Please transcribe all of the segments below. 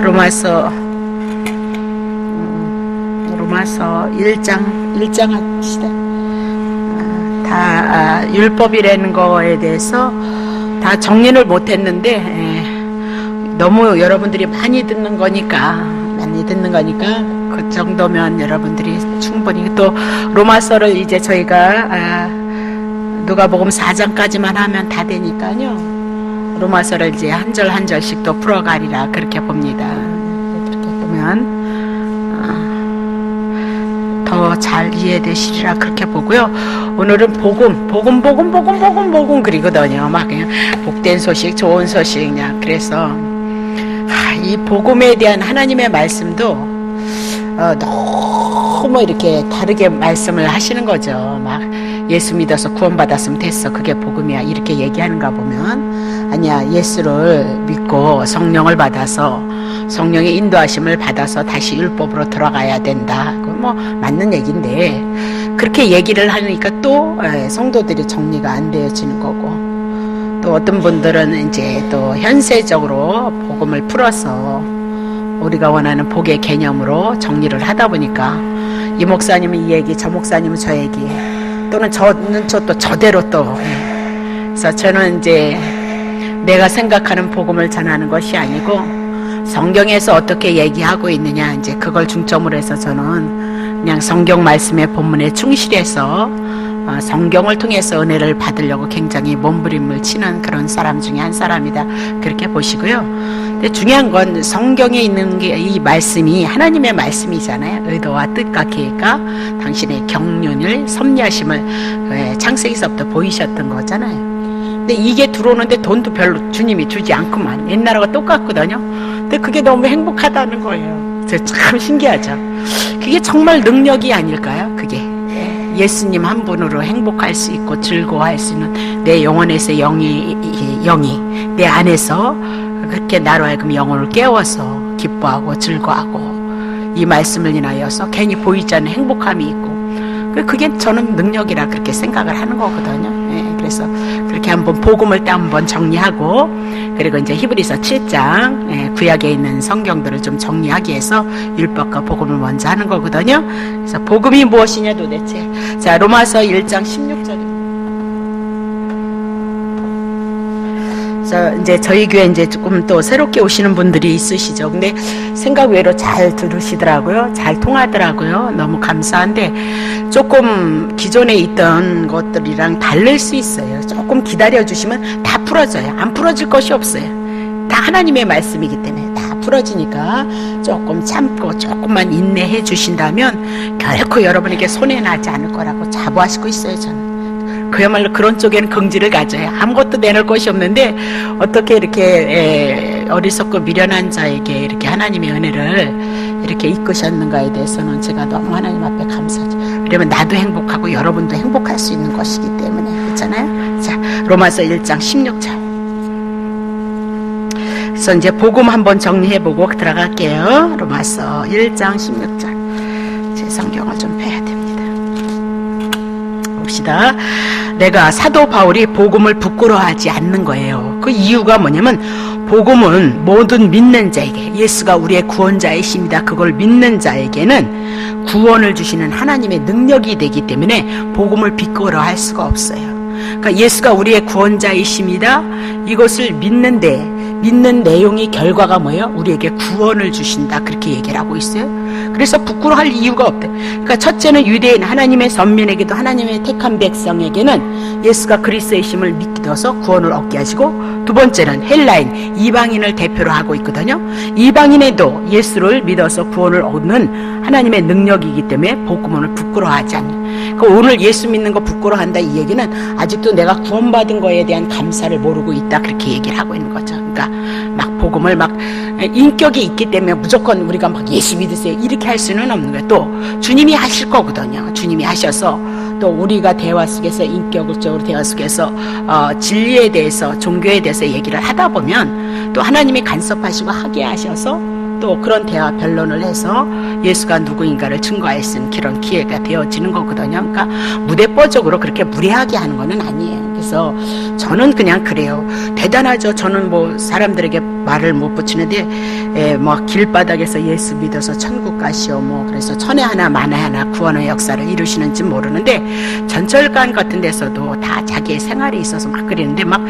로마서 1장 합시다. 율법이라는 거에 대해서 다 정리를 못했는데 너무 여러분들이 많이 듣는 거니까 그 정도면 여러분들이 충분히, 또 로마서를 이제 저희가 누가복음 4장까지만 하면 다 되니까요, 로마서를 이제 한 절 한 절씩 또 풀어가리라 그렇게 봅니다. 그렇게 보면 더 잘 이해되시리라 그렇게 보고요. 오늘은 복음 그리거든요. 막 그냥 복된 소식, 좋은 소식 그냥. 그래서 이 복음에 대한 하나님의 말씀도 너무 이렇게 다르게 말씀을 하시는 거죠. 막 예수 믿어서 구원받았으면 됐어, 그게 복음이야, 이렇게 얘기하는가 보면 아니야, 예수를 믿고 성령을 받아서 성령의 인도하심을 받아서 다시 율법으로 돌아가야 된다. 그건 뭐 맞는 얘기인데, 그렇게 얘기를 하니까 또 성도들이 정리가 안 되어지는 거고, 또 어떤 분들은 이제 또 현세적으로 복음을 풀어서 우리가 원하는 복의 개념으로 정리를 하다 보니까 이 목사님은 이 얘기, 저 목사님은 저 얘기, 또는 저는 또 저대로 또. 그래서 저는 이제 내가 생각하는 복음을 전하는 것이 아니고 성경에서 어떻게 얘기하고 있느냐, 이제 그걸 중점으로 해서 저는 그냥 성경 말씀의 본문에 충실해서 성경을 통해서 은혜를 받으려고 굉장히 몸부림을 치는 그런 사람 중에 한 사람이다 그렇게 보시고요. 근데 중요한 건 성경에 있는 게 이 말씀이 하나님의 말씀이잖아요. 의도와 뜻과 계획과 당신의 경륜을 섭리하심을 창세기서부터 보이셨던 거잖아요. 근데 이게 들어오는데 돈도 별로 주님이 주지 않구만. 옛날하고 똑같거든요. 근데 그게 너무 행복하다는 거예요. 참 신기하죠. 그게 정말 능력이 아닐까요? 그게 예수님 한 분으로 행복할 수 있고 즐거워할 수 있는 내 영혼에서 영이 내 안에서 그렇게 나로 하여금 영혼을 깨워서 기뻐하고 즐거워하고, 이 말씀을 인하여서 괜히 보이지 않는 행복함이 있고, 그게 저는 능력이라 그렇게 생각을 하는 거거든요. 그래서 그렇게 한번 복음을 또 한번 정리하고, 그리고 이제 히브리서 7장 구약에 있는 성경들을 좀 정리하기 위해서 율법과 복음을 먼저 하는 거거든요. 그래서 복음이 무엇이냐 도대체. 자, 로마서 1장 16절입니다. 이제 저희 교회 이제 조금 또 새롭게 오시는 분들이 있으시죠. 근데 생각 외로 잘 들으시더라고요. 잘 통하더라고요. 너무 감사한데, 조금 기존에 있던 것들이랑 다를 수 있어요. 조금 기다려 주시면 다 풀어져요. 안 풀어질 것이 없어요. 다 하나님의 말씀이기 때문에 다 풀어지니까 조금 참고 조금만 인내해 주신다면 결코 여러분에게 손해나지 않을 거라고 자부하시고 있어요, 저는. 그야말로 그런 쪽에는 긍지를 가져요. 아무것도 내놓을 것이 없는데 어떻게 이렇게 어리석고 미련한 자에게 이렇게 하나님의 은혜를 이렇게 이끄셨는가에 대해서는 제가 너무 하나님 앞에 감사하죠. 그러면 나도 행복하고 여러분도 행복할 수 있는 것이기 때문에. 그렇잖아요. 자, 로마서 1장 16절. 그래서 이제 복음 한번 정리해보고 들어갈게요. 로마서 1장 16절. 제 성경을 좀 펴야 됩니다. 봅시다. 내가 사도 바울이 복음을 부끄러워하지 않는 거예요. 그 이유가 뭐냐면, 복음은 모든 믿는 자에게, 예수가 우리의 구원자이십니다, 그걸 믿는 자에게는 구원을 주시는 하나님의 능력이 되기 때문에 복음을 부끄러워할 수가 없어요. 그러니까 예수가 우리의 구원자이십니다, 이것을 믿는 내용이 결과가 뭐예요? 우리에게 구원을 주신다, 그렇게 얘기를 하고 있어요. 그래서 부끄러워할 이유가 없대. 그러니까 첫째는 유대인 하나님의 선민에게도, 하나님의 택한 백성에게는 예수가 그리스도이심을 믿어서 구원을 얻게 하시고, 두 번째는 헬라인, 이방인을 대표로 하고 있거든요. 이방인에도 예수를 믿어서 구원을 얻는 하나님의 능력이기 때문에 복음을 부끄러워하지 않는. 그러니까 오늘 예수 믿는 거 부끄러워한다, 이 얘기는 아직도 내가 구원받은 거에 대한 감사를 모르고 있다, 그렇게 얘기를 하고 있는 거죠. 그러니까 막 복음을 막 인격이 있기 때문에 무조건 우리가 막 예수 믿으세요 이렇게 할 수는 없는 거예요. 또 주님이 하실 거거든요. 주님이 하셔서 또 우리가 대화 속에서, 인격적으로 대화 속에서 진리에 대해서, 종교에 대해서 얘기를 하다 보면 또 하나님이 간섭하시고 하게 하셔서 또 그런 대화 변론을 해서 예수가 누구인가를 증거할 수 있는 그런 기회가 되어지는 거거든요. 그러니까 무대뽀적으로 그렇게 무례하게 하는 거는 아니에요. 그래서 저는 그냥 그래요. 대단하죠. 저는 뭐 사람들에게 말을 못 붙이는데 뭐 길바닥에서 예수 믿어서 천국 가시오 뭐 그래서 천에 하나 만에 하나 구원의 역사를 이루시는지 모르는데 전철관 같은 데서도 다 자기의 생활이 있어서 막 그러는데 막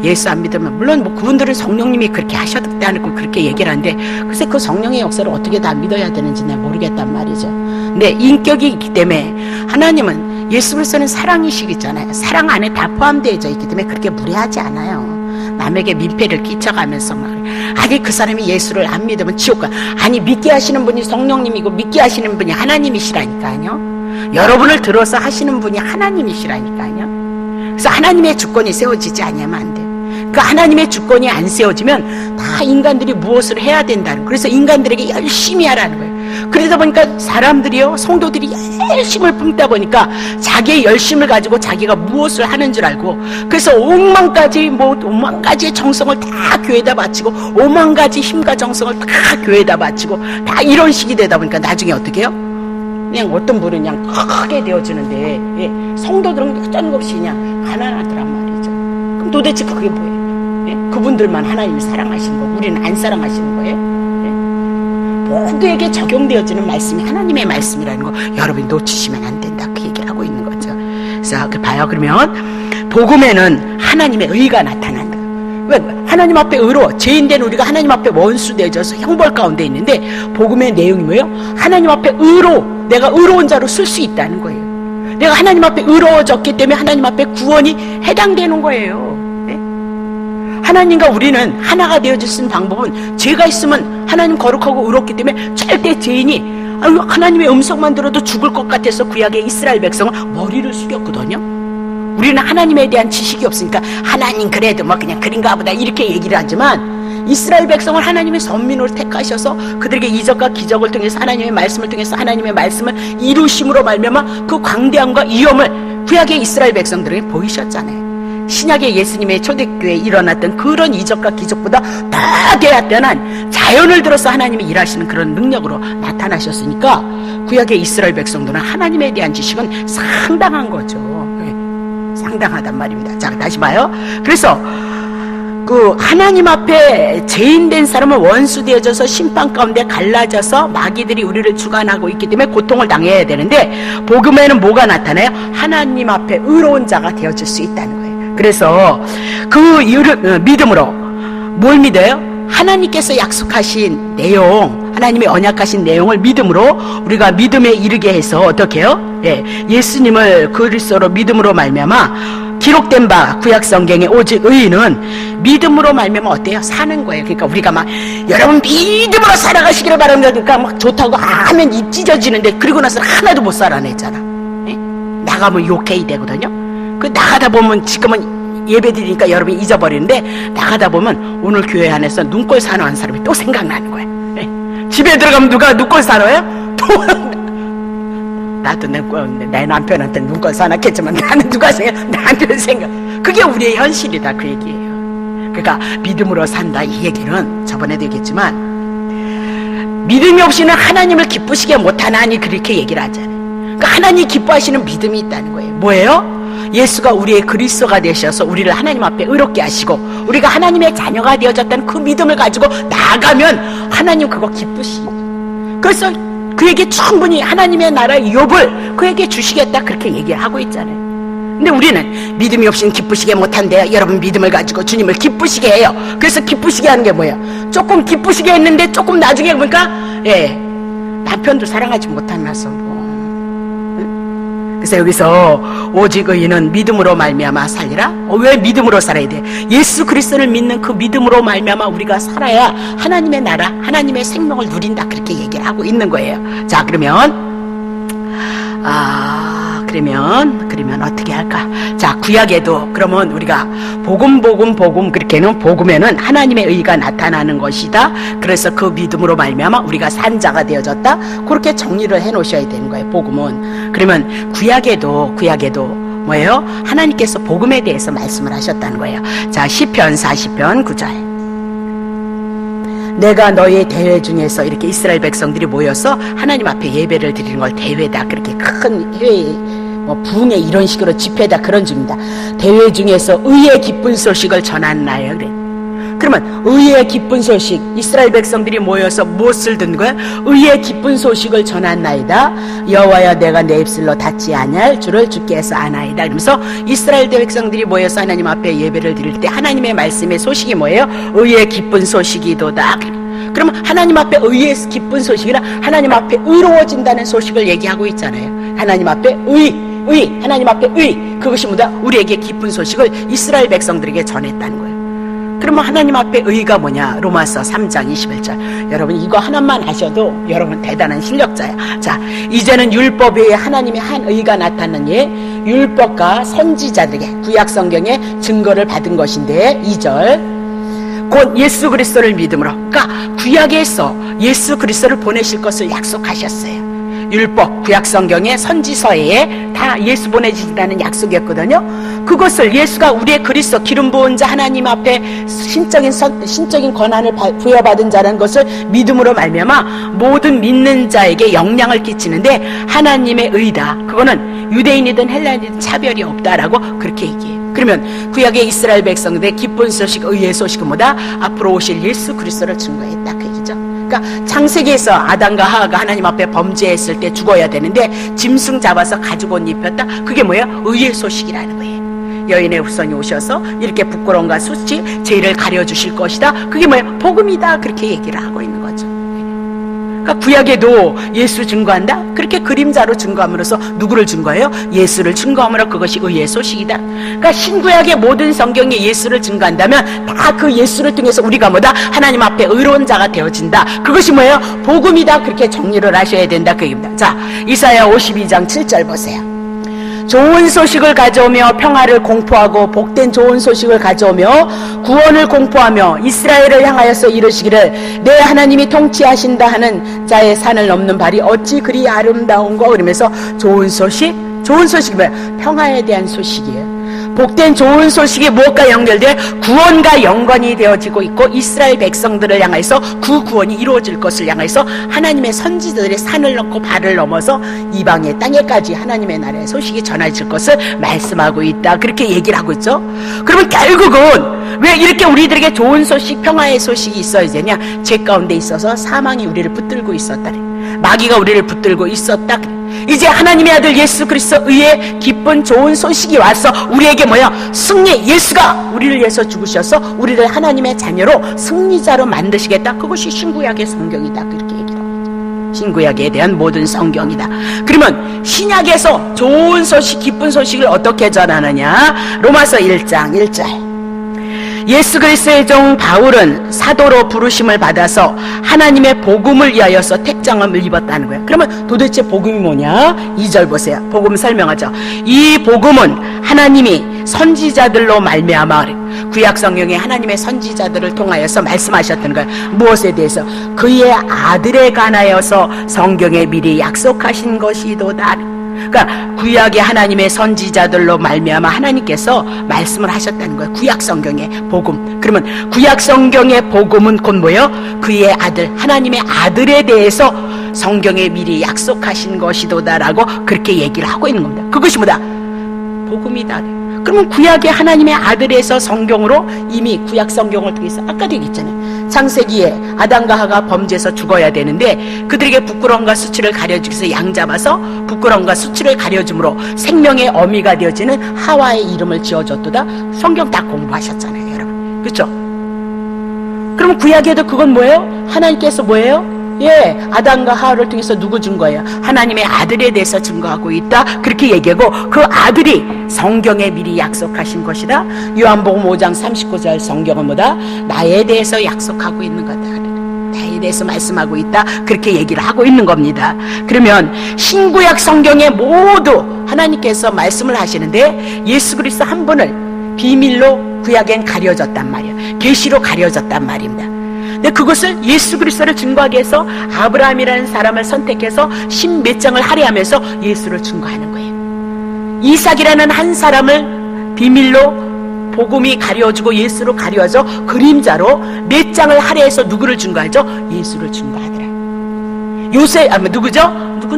예수 안 믿으면 물론 뭐 그분들은 성령님이 그렇게 하셨다고 그렇게 얘기를 하는데 글쎄 그 성령의 역사를 어떻게 다 믿어야 되는지 내가 모르겠단 말이죠. 근데 인격이 있기 때문에 하나님은 예수 그리스도는 사랑이시잖아요. 사랑 안에 다 포함되어 있기 때문에 그렇게 무례하지 않아요. 남에게 민폐를 끼쳐가면서 막 아니 그 사람이 예수를 안 믿으면 지옥 가. 아니 믿게 하시는 분이 성령님이고 믿게 하시는 분이 하나님이시라니까요. 여러분을 들어서 하시는 분이 하나님이시라니까요. 그래서 하나님의 주권이 세워지지 않으면 안 돼. 그 하나님의 주권이 안 세워지면 다 인간들이 무엇을 해야 된다는 거예요. 그래서 인간들에게 열심히 하라는 거예요. 그러다 보니까 사람들이요 성도들이 열심을 품다 보니까 자기의 열심을 가지고 자기가 무엇을 하는 줄 알고 그래서 5만 가지의 정성을 다 교회에다 바치고 5만 가지 힘과 정성을 다 교회에다 바치고 다 이런 식이 되다 보니까 나중에 어떻게 해요? 그냥 어떤 분은 그냥 크게 되어지는데 성도들은 여전없이 그냥 가난하더란 말이죠. 그럼 도대체 그게 뭐예요? 그분들만 하나님이 사랑하시는 거 우리는 안 사랑하시는 거예요? 모두에게 적용되어지는 말씀이 하나님의 말씀이라는 거 여러분이 놓치시면 안 된다 그 얘기를 하고 있는 거죠. 그래서 봐요. 그러면 복음에는 하나님의 의가 나타난다. 왜? 하나님 앞에 의로 죄인된 우리가 하나님 앞에 원수 되어져서 형벌 가운데 있는데 복음의 내용이 뭐예요? 하나님 앞에 의로 내가 의로운 자로 쓸 수 있다는 거예요. 내가 하나님 앞에 의로워졌기 때문에 하나님 앞에 구원이 해당되는 거예요. 하나님과 우리는 하나가 되어질 수 있는 방법은 죄가 있으면 하나님 거룩하고 의롭기 때문에 절대 죄인이 하나님의 음성만 들어도 죽을 것 같아서 구약의 이스라엘 백성은 머리를 숙였거든요. 우리는 하나님에 대한 지식이 없으니까 하나님 그래도 뭐 그냥 그린가 보다 이렇게 얘기를 하지만 이스라엘 백성을 하나님의 선민으로 택하셔서 그들에게 이적과 기적을 통해서 하나님의 말씀을 통해서 하나님의 말씀을 이루심으로 말미암아 그 광대함과 위엄을 구약의 이스라엘 백성들에게 보이셨잖아요. 신약의 예수님의 초대교회에 일어났던 그런 이적과 기적보다 더 대단한 자연을 들어서 하나님이 일하시는 그런 능력으로 나타나셨으니까 구약의 이스라엘 백성들은 하나님에 대한 지식은 상당한 거죠. 상당하단 말입니다. 자, 다시 봐요. 그래서 그 하나님 앞에 죄인된 사람은 원수 되어져서 심판 가운데 갈라져서 마귀들이 우리를 주관하고 있기 때문에 고통을 당해야 되는데 복음에는 뭐가 나타나요? 하나님 앞에 의로운 자가 되어질 수 있다는 거예요. 그래서 그 믿음으로 뭘 믿어요? 하나님께서 약속하신 내용, 하나님의 언약하신 내용을 믿음으로 우리가 믿음에 이르게 해서 어떻게 해요? 예수님을 그리스도로 믿음으로 말미암아 기록된 바 구약 성경에 오직 의인은 믿음으로 말미암아 어때요? 사는 거예요. 그러니까 우리가 막 여러분 믿음으로 살아가시기를 바랍니다. 그러니까 막 좋다고 하면 입 찢어지는데 그리고 나서 하나도 못 살아내잖아. 나가면 욕해야 되거든요. 그 나가다 보면 지금은 예배 드리니까 여러분이 잊어버리는데 나가다 보면 오늘 교회 안에서 눈꼴 사놓은 사람이 또 생각나는 거예요. 집에 들어가면 누가 눈꼴 사놓아요? 나도 내 남편한테 눈꼴 사놨겠지만 나는 누가 생각? 남편 생각. 그게 우리의 현실이다 그 얘기예요. 그러니까 믿음으로 산다 이 얘기는 저번에도 얘기했지만 믿음이 없이는 하나님을 기쁘시게 못하나니 그렇게 얘기를 하잖아요. 그러니까 하나님이 기뻐하시는 믿음이 있다는 거예요. 뭐예요? 예수가 우리의 그리스도가 되셔서 우리를 하나님 앞에 의롭게 하시고 우리가 하나님의 자녀가 되어졌다는 그 믿음을 가지고 나아가면 하나님 그거 기쁘시고 그래서 그에게 충분히 하나님의 나라의 욥을 그에게 주시겠다 그렇게 얘기를 하고 있잖아요. 근데 우리는 믿음이 없이는 기쁘시게 못한대요. 여러분 믿음을 가지고 주님을 기쁘시게 해요. 그래서 기쁘시게 하는 게 뭐예요? 조금 기쁘시게 했는데 조금 나중에 보니까 남편도 사랑하지 못하면서 그래서 여기서 오직 의인은 믿음으로 말미암아 살리라. 왜 믿음으로 살아야 돼? 예수 그리스도를 믿는 그 믿음으로 말미암아 우리가 살아야 하나님의 나라, 하나님의 생명을 누린다 그렇게 얘기를 하고 있는 거예요. 자, 그러면 그러면 어떻게 할까? 자, 구약에도 그러면 우리가 복음 그렇게는 복음에는 하나님의 의가 나타나는 것이다. 그래서 그 믿음으로 말미암아 우리가 산 자가 되어졌다. 그렇게 정리를 해 놓으셔야 되는 거예요. 복음은. 그러면 구약에도 뭐예요? 하나님께서 복음에 대해서 말씀을 하셨다는 거예요. 자, 시편 40편 9절. 내가 너의 대회 중에서 이렇게 이스라엘 백성들이 모여서 하나님 앞에 예배를 드리는 걸 대회다. 그렇게 큰 회의, 부흥회 이런 식으로 집회다 그런 중입니다. 대회 중에서 의의 기쁜 소식을 전한 나예요. 그래. 그러면 의의 기쁜 소식, 이스라엘 백성들이 모여서 무엇을 든 거야? 의의 기쁜 소식을 전한나이다. 여호와여 내가 내 입술로 닫지 아니할 주를 주께서 아나이다. 그러면서 이스라엘 백성들이 모여서 하나님 앞에 예배를 드릴 때 하나님의 말씀의 소식이 뭐예요? 의의 기쁜 소식이도다. 그러면 하나님 앞에 의의 기쁜 소식이라 하나님 앞에 의로워진다는 소식을 얘기하고 있잖아요. 하나님 앞에 하나님 앞에 그것이 뭐다? 우리에게 기쁜 소식을 이스라엘 백성들에게 전했다는 거예요. 그러면 하나님 앞에 의가 뭐냐? 로마서 3장 21절. 여러분 이거 하나만 하셔도 여러분 대단한 실력자야. 자, 이제는 율법 외에 하나님의 한 의가 나타나니 율법과 선지자들에게 구약 성경에 증거를 받은 것인데 2절 곧 예수 그리스도를 믿음으로, 그러니까 구약에서 예수 그리스도를 보내실 것을 약속하셨어요. 율법, 구약 성경의 선지서에 다 예수 보내주신다는 약속이었거든요. 그것을 예수가 우리의 그리스도 기름 부은 자 하나님 앞에 신적인 권한을 부여받은 자라는 것을 믿음으로 말미암아 모든 믿는 자에게 영향을 끼치는데 하나님의 의다. 그거는 유대인이든 헬라인이든 차별이 없다라고 그렇게 얘기해요. 그러면 구약의 이스라엘 백성들의 기쁜 소식, 의의 소식은 뭐다? 앞으로 오실 예수 그리스도를 증거했다 그 얘기죠. 그러니까 창세기에서 아담과 하와가 하나님 앞에 범죄했을 때 죽어야 되는데 짐승 잡아서 가죽 옷 입혔다. 그게 뭐예요? 의의 소식이라는 거예요. 여인의 후손이 오셔서 이렇게 부끄러움과 수치, 죄를 가려주실 것이다. 그게 뭐예요? 복음이다. 그렇게 얘기를 하고 있는 거죠. 그러니까 구약에도 예수 증거한다. 그렇게 그림자로 증거함으로써 누구를 증거해요? 예수를 증거함으로 그것이 의의 소식이다. 그러니까 신구약의 모든 성경에 예수를 증거한다면 다 그 예수를 통해서 우리가 뭐다? 하나님 앞에 의로운 자가 되어진다. 그것이 뭐예요? 복음이다. 그렇게 정리를 하셔야 된다 그 얘기입니다. 자, 이사야 52장 7절 보세요. 좋은 소식을 가져오며 평화를 공포하고 복된 좋은 소식을 가져오며 구원을 공포하며 이스라엘을 향하여서 이르시기를 내 하나님이 통치하신다 하는 자의 산을 넘는 발이 어찌 그리 아름다운고. 그러면서 좋은 소식이 뭐예요? 평화에 대한 소식이에요. 복된 좋은 소식이 무엇과 연결돼? 구원과 연관이 되어지고 있고 이스라엘 백성들을 향해서 그 구원이 이루어질 것을 향해서 하나님의 선지자들의 산을 넘고 발을 넘어서 이방의 땅에까지 하나님의 나라의 소식이 전해질 것을 말씀하고 있다. 그렇게 얘기를 하고 있죠. 그러면 결국은 왜 이렇게 우리들에게 좋은 소식, 평화의 소식이 있어야 되냐? 죄 가운데 있어서 사망이 우리를 붙들고 있었다. 마귀가 우리를 붙들고 있었다. 이제 하나님의 아들 예수 그리스도의 기쁜 좋은 소식이 와서 우리에게 뭐야? 승리, 예수가 우리를 위해서 죽으셔서 우리를 하나님의 자녀로 승리자로 만드시겠다. 그것이 신구약의 성경이다. 그렇게 얘기를 합니다. 신구약에 대한 모든 성경이다. 그러면 신약에서 좋은 소식, 기쁜 소식을 어떻게 전하느냐? 로마서 1장 1절. 예수 그리스도의 종 바울은 사도로 부르심을 받아서 하나님의 복음을 위하여서 택장을 입었다는 거예요. 그러면 도대체 복음이 뭐냐? 2절 보세요. 복음 설명하죠. 이 복음은 하나님이 선지자들로 말미암아, 구약 성경에 하나님의 선지자들을 통하여서 말씀하셨던 거예요. 무엇에 대해서? 그의 아들에 관하여서 성경에 미리 약속하신 것이도다. 그러니까 구약의 하나님의 선지자들로 말미암아 하나님께서 말씀을 하셨다는 거예요. 구약 성경의 복음. 그러면 구약 성경의 복음은 곧 뭐예요? 그의 아들, 하나님의 아들에 대해서 성경에 미리 약속하신 것이도다라고 그렇게 얘기를 하고 있는 겁니다. 그것이 뭐다? 복음이다. 그러면 구약의 하나님의 아들에서 성경으로 이미 구약 성경을 통해서 아까도 얘기했잖아요. 창세기에 아담과 하가 범죄해서 죽어야 되는데 그들에게 부끄러움과 수치를 가려주기 위해서 양 잡아서 부끄러움과 수치를 가려줌으로 생명의 어미가 되어지는 하와의 이름을 지어줬도다. 성경 다 공부하셨잖아요, 여러분. 그렇죠? 그럼 구약에도 그건 뭐예요? 하나님께서 뭐예요? 예, 아담과 하와를 통해서 누구 증거예요? 하나님의 아들에 대해서 증거하고 있다. 그렇게 얘기하고 그 아들이 성경에 미리 약속하신 것이다. 요한복음 5장 39절 성경은 뭐다? 나에 대해서 약속하고 있는 거다. 나에 대해서 말씀하고 있다. 그렇게 얘기를 하고 있는 겁니다. 그러면 신구약 성경에 모두 하나님께서 말씀을 하시는데 예수 그리스도 한 분을 비밀로 구약엔 가려졌단 말이에요. 계시로 가려졌단 말입니다. 근데 그것을 예수 그리스도를 증거하기 위해서 아브라함이라는 사람을 선택해서 십몇 장을 할애하면서 예수를 증거하는 거예요. 이삭이라는 한 사람을 비밀로 복음이 가려지고 예수로 가려져 그림자로 몇 장을 할애해서 누구를 증거하죠? 예수를 증거하더라. 요셉, 누구죠? 누구?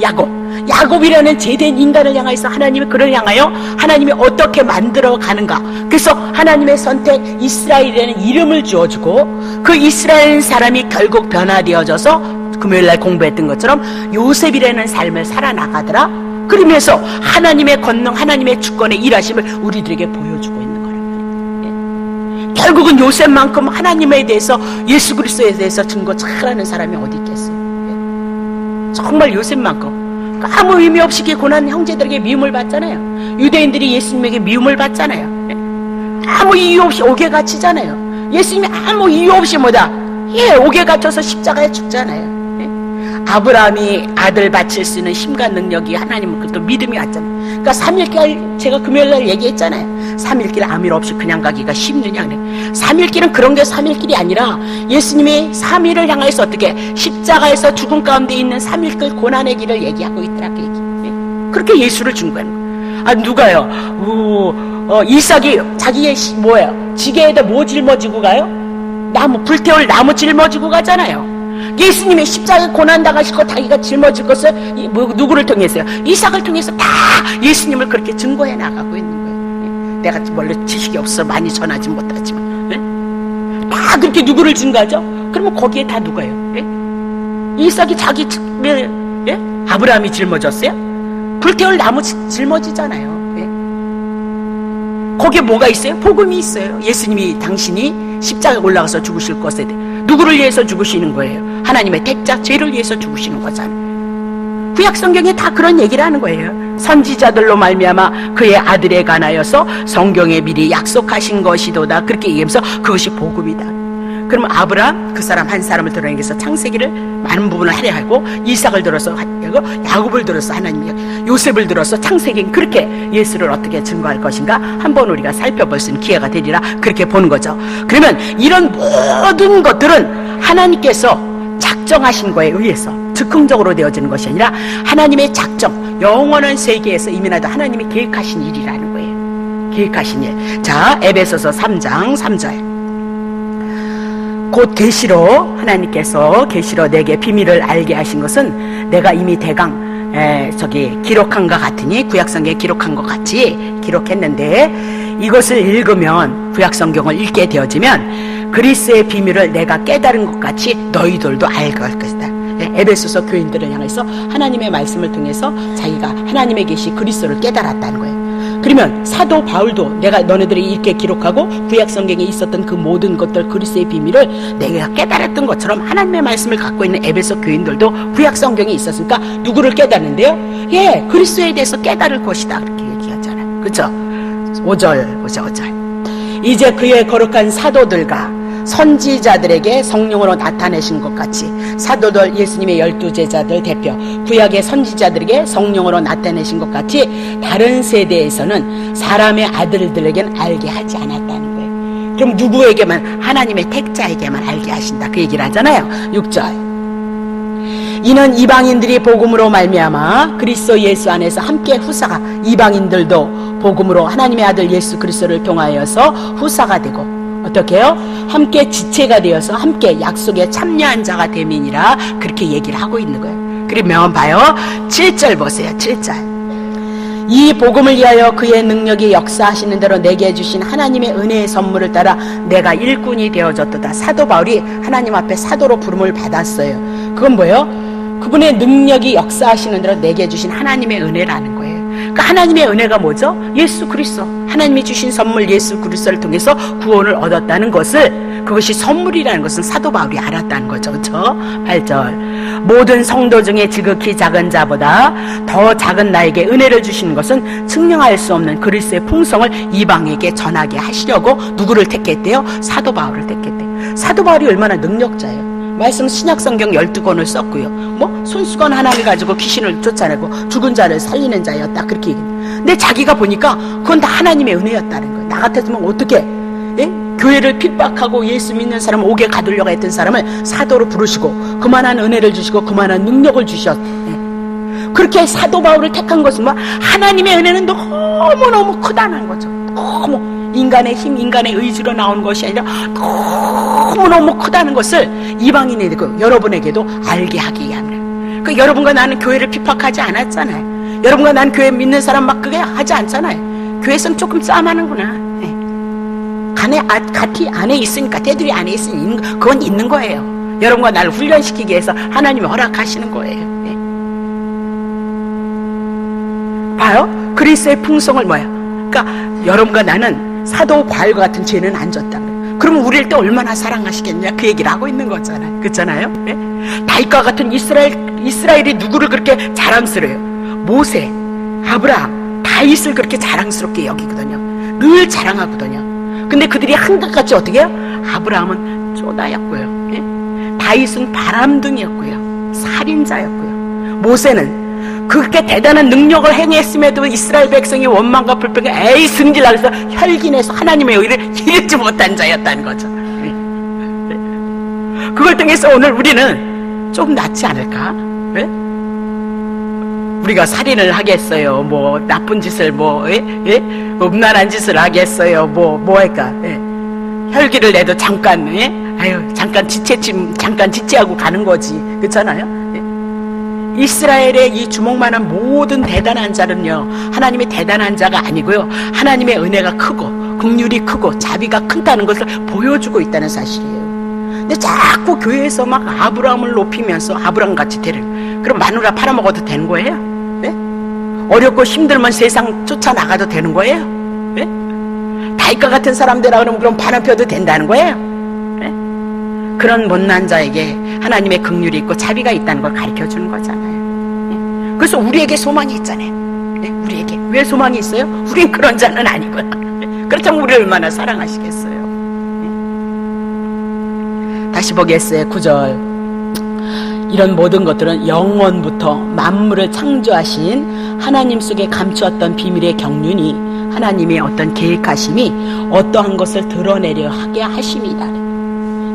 야곱이라는 제된 인간을 향해서 하나님이 그를 향하여 하나님이 어떻게 만들어 가는가. 그래서 하나님의 선택 이스라엘이라는 이름을 주어주고 그 이스라엘 사람이 결국 변화되어져서 금요일날 공부했던 것처럼 요셉이라는 삶을 살아나가더라. 그러면서 하나님의 권능, 하나님의 주권의 일하심을 우리들에게 보여주고 있는 거란 말이에요. 결국은 요셉만큼 하나님에 대해서, 예수 그리스도에 대해서 증거 잘하는 사람이 어디 있겠어요. 정말 요셉만큼 아무 의미 없이 고난 형제들에게 미움을 받잖아요. 유대인들이 예수님에게 미움을 받잖아요. 아무 이유 없이 옥에 갇히잖아요. 예수님이 아무 이유 없이 옥에 갇혀서 십자가에 죽잖아요. 아브라함이 아들 바칠 수 있는 힘과 능력이 하나님은 그것도 믿음이 왔잖아요. 그러니까 3일길 제가 금요일날 얘기했잖아요. 3일길 아무 일 없이 그냥 가기가 쉽느냐. 3일길은 그런 게 3일길이 아니라 예수님이 3일을 향해서 어떻게 십자가에서 죽음 가운데 있는 3일길 고난의 길을 얘기하고 있더라고요. 그렇게 예수를 준 거예요. 누가요? 이삭이 자기의 지게에다 뭐 짊어지고 가요? 불태울 나무 짊어지고 가잖아요. 예수님의 십자가에 고난 당하시고 자기가 짊어질 것을 누구를 통해서요? 이삭을 통해서 다 예수님을 그렇게 증거해 나가고 있는 거예요. 내가 원래 지식이 없어 많이 전하지 못하지만 다 그렇게 누구를 증거하죠? 그러면 거기에 다 누가요? 이삭이 자기 아브라함이 짊어졌어요? 불태울 나무 짊어지잖아요. 거기에 뭐가 있어요? 복음이 있어요. 예수님이 당신이 십자가에 올라가서 죽으실 것에 대해 누구를 위해서 죽으시는 거예요? 하나님의 택자 죄를 위해서 죽으시는 거잖아요. 구약 성경에 다 그런 얘기를 하는 거예요. 선지자들로 말미암아 그의 아들에 관하여서 성경에 미리 약속하신 것이도다. 그렇게 얘기하면서 그것이 복음이다. 그러면 아브라함 그 사람 한 사람을 드러내서 창세기를 많은 부분을 할애하고, 이삭을 들어서 야곱을 들어서 하나님이, 요셉을 들어서 창세기는 그렇게 예수를 어떻게 증거할 것인가 한번 우리가 살펴볼 수 있는 기회가 되리라 그렇게 보는 거죠. 그러면 이런 모든 것들은 하나님께서 작정하신 거에 의해서 즉흥적으로 되어지는 것이 아니라 하나님의 작정, 영원한 세계에서 이미 나도 하나님이 계획하신 일이라는 거예요. 계획하신 일. 자, 에베소서 3장 3절. 곧 계시로, 하나님께서 계시로 내게 비밀을 알게 하신 것은 내가 이미 대강 기록한 것 같으니, 구약성경에 기록한 것 같이 기록했는데, 이것을 읽으면, 구약성경을 읽게 되어지면 그리스의 비밀을 내가 깨달은 것 같이 너희들도 알게 할 것이다. 에베소서 교인들을 향해서 하나님의 말씀을 통해서 자기가 하나님의 계시 그리스도를 깨달았다는 거예요. 그러면 사도 바울도 내가 너네들이 이렇게 기록하고 구약성경에 있었던 그 모든 것들, 그리스도의 비밀을 내가 깨달았던 것처럼 하나님의 말씀을 갖고 있는 에베소 교인들도 구약성경에 있었으니까 누구를 깨닫는데요? 그리스도에 대해서 깨달을 것이다 그렇게 얘기하잖아요. 그렇죠? 5절 보자. 5절. 이제 그의 거룩한 사도들과 선지자들에게 성령으로 나타내신 것 같이, 사도들 예수님의 12제자들 대표 구약의 선지자들에게 성령으로 나타내신 것 같이 다른 세대에서는 사람의 아들들에게는 알게 하지 않았다는 거예요. 그럼 누구에게만? 하나님의 택자에게만 알게 하신다 그 얘기를 하잖아요. 6절. 이는 이방인들이 복음으로 말미암아 그리스도 예수 안에서 함께 후사가, 이방인들도 복음으로 하나님의 아들 예수 그리스도를 통하여서 후사가 되고, 어떻게 해요? 함께 지체가 되어서 함께 약속에 참여한 자가 됨이니라 그렇게 얘기를 하고 있는 거예요. 그러면 봐요. 7절 보세요. 7절. 이 복음을 위하여 그의 능력이 역사하시는 대로 내게 주신 하나님의 은혜의 선물을 따라 내가 일꾼이 되어졌도다. 사도 바울이 하나님 앞에 사도로 부름을 받았어요. 그건 뭐예요? 그분의 능력이 역사하시는 대로 내게 주신 하나님의 은혜라는 거예요. 그러니까 하나님의 은혜가 뭐죠? 예수 그리스도, 하나님이 주신 선물 예수 그리스도를 통해서 구원을 얻었다는 것을, 그것이 선물이라는 것은 사도 바울이 알았다는 거죠. 그렇죠? 8절. 모든 성도 중에 지극히 작은 자보다 더 작은 나에게 은혜를 주시는 것은 측량할 수 없는 그리스도의 풍성을 이방에게 전하게 하시려고 누구를 택했대요? 사도 바울을 택했대요. 사도 바울이 얼마나 능력자예요. 말씀 신약성경 12권을 썼고요. 손수건 하나를 가지고 귀신을 쫓아내고 죽은 자를 살리는 자였다 그렇게 얘기해요. 근데 자기가 보니까 그건 다 하나님의 은혜였다는 거예요. 나 같았으면 어떻게 교회를 핍박하고 예수 믿는 사람을 옥에 가두려고 했던 사람을 사도로 부르시고 그만한 은혜를 주시고 그만한 능력을 주셨어요. 그렇게 사도 바울을 택한 것은 하나님의 은혜는 너무너무 크다는 거죠. 너무 인간의 힘, 인간의 의지로 나오는 것이 아니라 너무너무 크다는 것을 이방인에게도 여러분에게도 알게 하기 위함이에요. 그 여러분과 나는 교회를 핍박하지 않았잖아요. 여러분과 나는 교회 믿는 사람 막 그게 하지 않잖아요. 교회에서는 조금 싸움하는구나. 갓이 안에 있으니까, 테두리 안에 있으니 그건 있는 거예요. 여러분과 나를 훈련시키기 위해서 하나님이 허락하시는 거예요. 봐요? 그리스도의 풍성을 뭐야? 그러니까 여러분과 나는 사도 바울과 같은 죄는 안 졌다. 그러면 우리를 또 얼마나 사랑하시겠냐? 그 얘기를 하고 있는 거잖아요. 그렇잖아요? 다윗과 같은 이스라엘이 누구를 그렇게 자랑스러워요? 모세, 아브라함, 다윗을 그렇게 자랑스럽게 여기거든요. 늘 자랑하거든요. 근데 그들이 한결같이 어떻게 해요? 아브라함은 쪼다였고요. 다윗은 바람둥이였고요. 살인자였고요. 모세는 그렇게 대단한 능력을 행했음에도 이스라엘 백성이 원망과 불평에 에이 승질나서 혈기내서 하나님의 의를 이루지 못한 자였다는 거죠. 그걸 통해서 오늘 우리는 좀 낫지 않을까? 우리가 살인을 하겠어요? 뭐 나쁜 짓을 음란한 짓을 하겠어요? 뭐 할까? 혈기를 내도 잠깐 잠깐 지체하고 가는 거지. 그렇잖아요? 이스라엘의 이 주먹만한 모든 대단한 자는요, 하나님의 대단한 자가 아니고요, 하나님의 은혜가 크고 긍휼이 크고 자비가 큰다는 것을 보여주고 있다는 사실이에요. 근데 자꾸 교회에서 막 아브라함을 높이면서 아브라함같이 그럼 마누라 팔아먹어도 되는 거예요? 네? 어렵고 힘들면 세상 쫓아나가도 되는 거예요? 네? 다윗과 같은 사람들이라 그럼 바람 펴도 된다는 거예요? 네? 그런 못난 자에게 하나님의 긍휼이 있고 자비가 있다는 걸 가르쳐주는 거잖아요. 네? 그래서 우리에게 소망이 있잖아요. 네? 우리에게 왜 소망이 있어요? 우린 그런 자는 아니고요. 그렇다면 우리를 얼마나 사랑하시겠어요? 다시 보겠어요. 9절. 이런 모든 것들은 영원부터 만물을 창조하신 하나님 속에 감추었던 비밀의 경륜이, 하나님의 어떤 계획하심이 어떠한 것을 드러내려 하게 하심이다.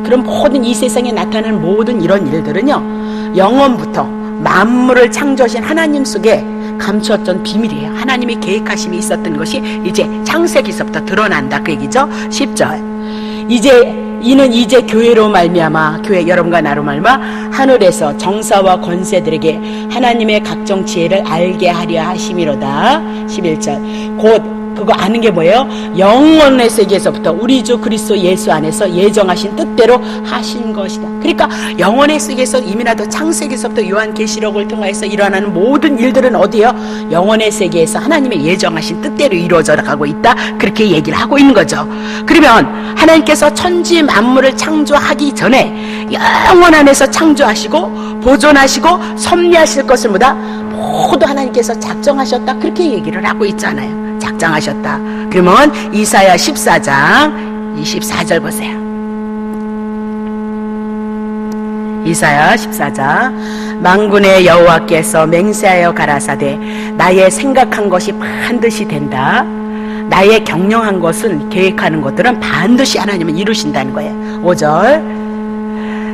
그럼 모든 이 세상에 나타나는 모든 이런 일들은요, 영원부터 만물을 창조하신 하나님 속에 감추었던 비밀이에요. 하나님의 계획하심이 있었던 것이 이제 창세기서부터 드러난다, 그 얘기죠. 10절. 이는 이제 교회로 말미암아, 교회 여러분과 나로 말미암아 하늘에서 정사와 권세들에게 하나님의 각종 지혜를 알게 하려 하심이로다. 11절. 곧 그거 아는 게 뭐예요? 영원의 세계에서부터 우리 주 그리스도 예수 안에서 예정하신 뜻대로 하신 것이다. 그러니까 영원의 세계에서 이미나도 창세기서부터 요한계시록을 통해서 일어나는 모든 일들은 어디요? 영원의 세계에서 하나님의 예정하신 뜻대로 이루어져 가고 있다. 그렇게 얘기를 하고 있는 거죠. 그러면 하나님께서 천지 만물을 창조하기 전에 영원 안에서 창조하시고 보존하시고 섭리하실 것을 모두 하나님께서 작정하셨다. 그렇게 얘기를 하고 있잖아요. 작정하셨다. 그러면 이사야 14장 24절 보세요. 이사야 14장. 만군의 여호와께서 맹세하여 가라사대 나의 생각한 것이 반드시 된다. 나의 경영한 것은, 계획하는 것들은 반드시 하나님은 이루신다는 거예요. 5절.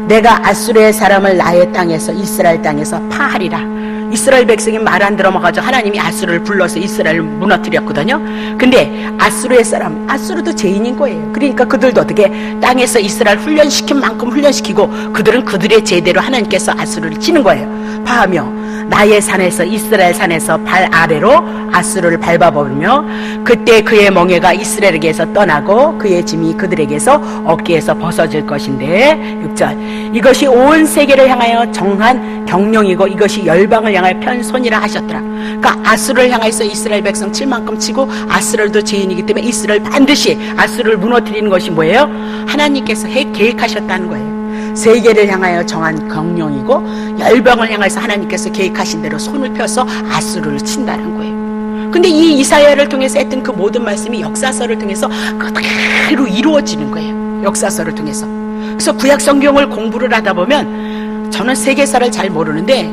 내가 아수르의 사람을 나의 땅에서, 이스라엘 땅에서 파하리라. 이스라엘 백성이 말 안 들어먹어가지고 하나님이 아수르를 불러서 이스라엘을 무너뜨렸거든요. 근데 아수르의 사람, 아수르도 죄인인 거예요. 그러니까 그들도 어떻게 땅에서 이스라엘 훈련시킨 만큼 훈련시키고 그들은 그들의 제대로 하나님께서 아수르를 치는 거예요. 파하며 나의 산에서, 이스라엘 산에서 발 아래로 아수르를 밟아버리며 그때 그의 멍에가 이스라엘에게서 떠나고 그의 짐이 그들에게서 어깨에서 벗어질 것인데. 6절. 이것이 온 세계를 향하여 정한 경영이고 이것이 열방을 향하여 편손이라 하셨더라. 그러니까 아수르를 향해서 이스라엘 백성 칠 만큼 치고, 아수르도 죄인이기 때문에 이스라엘 반드시 아수르를 무너뜨리는 것이 뭐예요? 하나님께서 계획하셨다는 거예요. 세계를 향하여 정한 경영이고 열방을 향해서 하나님께서 계획하신 대로 손을 펴서 아수르를 친다는 거예요. 근데 이 이사야를 통해서 했던 그 모든 말씀이 역사서를 통해서 그대로 이루어지는 거예요. 역사서를 통해서. 그래서 구약 성경을 공부를 하다 보면, 저는 세계사를 잘 모르는데